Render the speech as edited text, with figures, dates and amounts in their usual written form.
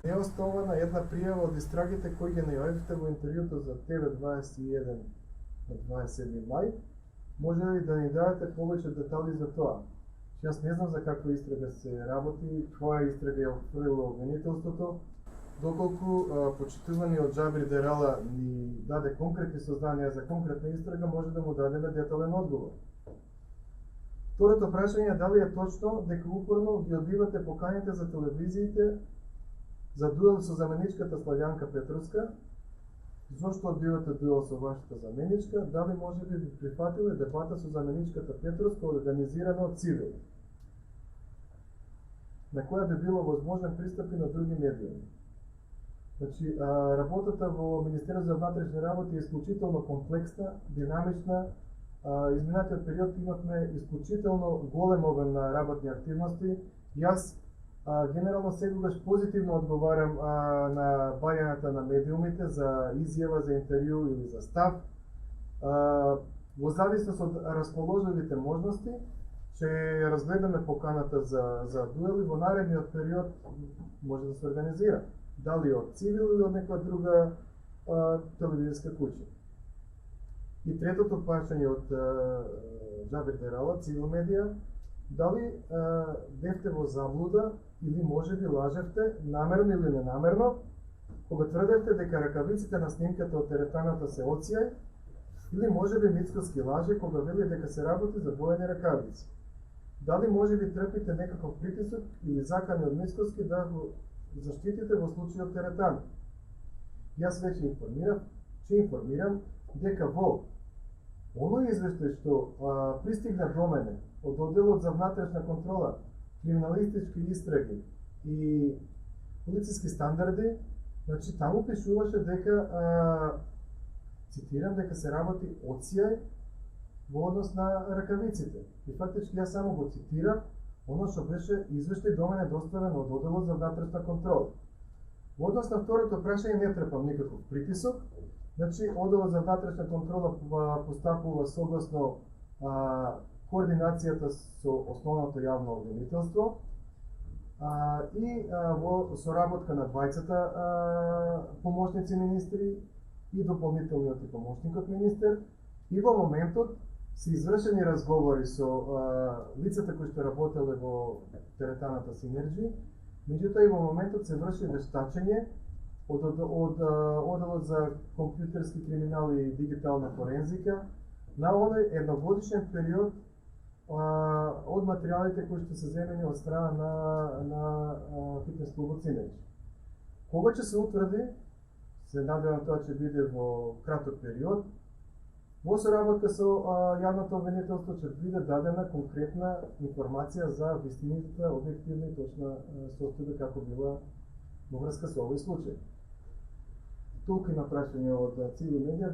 е основана една пријава од истрагите кои ги најавивте во интервјуто за TV21 на 27 мај. Може ли да ни дадете повеќе детали за тоа? Јас не знам за каква истрага се работи, која истрага е отфрлила обвинителството. Доколку почитуваниот Џабир Дерала ни даде конкретни сознанија за конкретна истрага, може да му дадеме детален одговор. Второто прашање е дали е точно дека упорно ги одбивате поканите за телевизиите за дуел со заменичката Славјанка Петровска. Зошто одбивате дуел со вашата заменичка? Дали може би прифатиле дебата со заменичката Петровска организирана од цивили, на која би било возможен пристап и на други медиуми? Значи, работата во Министерството за внатрешни работи е исклучително комплексна, динамична. Изминатиот период имавме исклучително голем обем на работни активности. Јас генерално секогаш позитивно одговарам на барањата на медиумите за изјава, за интервју или за став. Во зависност од расположливите можности, ќе разгледаме поканата за дуел и во наредниот период може да се организира. Дали од Цивил или од некоја друга телевизиска куќа. И третото прашање од Џабир Дерала, Цивил медија, дали бевте во заблуда или може би лажевте, намерно или ненамерно, кога тврдевте дека ракавиците на снимката од теретаната се оција, или може би Мицкоски лаже кога вели дека се работи за боени ракавици. Дали може би трпите некаков притисок или закани од Мицкоски да го заштитите во случајот теретана? Јас веќе информирам дека во оној извештај што пристигна до мене од одделот за внатрешна контрола, криминалистички истраги и полициски стандарди, значи таму пишуваше дека цитирам дека се работи оција во однос на ракавиците. И фактички јас само го цитирав оно што беше извештај до мене доставен од одделот за внатрешна контрола. Во однос на второто прашање не трпам никаков притисок. Значи, одделот за внатрешна контрола постапува согласно координацијата со основното јавно обвинителство и во соработка на двајцата помошници министри и дополнителниот и помошникот министер. И во моментот се извршени разговори со лицата кои што работеле во теретаната Синерџи, меѓутоа и во моментот се врши вештачење од одделот за компјутерски криминали и дигитална форензика на оној едногодишен период од материјалите кои што се земени од страна на фитнес клубот Синерџи. Кога ќе се утврди, се надевам тоа ќе биде во краток период, во соработка со јавното обвинителство ќе биде дадена конкретна информација за вистината, објективна и точна состојба како била во врска со овој случај. Толку има прашање од Цивил медија.